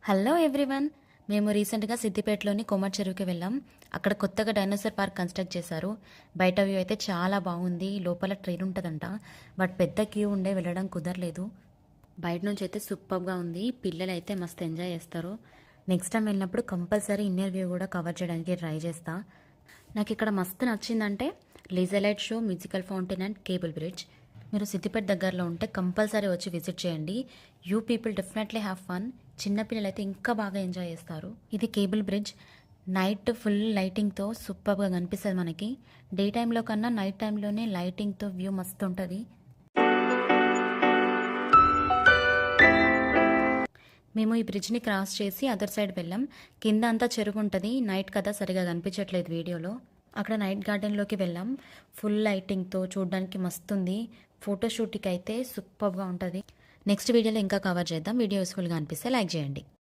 Hello everyone. మేము రీసెంట్గా సిద్దిపేటలోని కోమటి చెరువుకి వెళ్ళాం. అక్కడ కొత్తగా డైనోసార్ పార్క్ కన్స్ట్రక్ట్ చేశారు. బయట వ్యూ అయితే చాలా బాగుంది. లోపల ట్రైన్ ఉంటుందంట. బట్ పెద్ద క్యూ ఉండే వెళ్ళడం కుదరలేదు. బయట నుంచి అయితే సూపర్గా ఉంది. పిల్లలు అయితే మస్తు ఎంజాయ్ చేస్తారు. నెక్స్ట్ టైం వెళ్ళినప్పుడు కంపల్సరీ ఇన్నర్ వ్యూ కూడా కవర్ చేయడానికి ట్రై చేస్తా. నాకు ఇక్కడ మస్తు నచ్చిందంటే laser light show, musical fountain and cable bridge. మీరు సిద్దిపేట దగ్గరలో ఉంటే కంపల్సరీ వచ్చి విజిట్ చేయండి. You people definitely have fun. చిన్నపిల్లలు అయితే ఇంకా బాగా ఎంజాయ్ చేస్తారు. ఇది కేబుల్ బ్రిడ్జ్. నైట్ ఫుల్ లైటింగ్తో సూపర్గా కనిపిస్తుంది మనకి. డే టైంలో కన్నా నైట్ టైంలోనే లైటింగ్తో వ్యూ మస్తు ఉంటుంది. మేము ఈ బ్రిడ్జ్ని క్రాస్ చేసి అదర్ సైడ్ వెళ్ళాం. కింద అంతా చెరువు ఉంటుంది. నైట్ కదా సరిగా కనిపించట్లేదు వీడియోలో. అక్కడ నైట్ గార్డెన్లోకి వెళ్ళాం. ఫుల్ లైటింగ్తో చూడడానికి మస్తుంది. ఫోటోషూట్కి అయితే సూపర్గా ఉంటుంది. నెక్స్ట్ వీడియోలో ఇంకా కవర్ చేద్దాం. వీడియో యూస్ఫుల్గా అనిపిస్తే లైక్ చేయండి.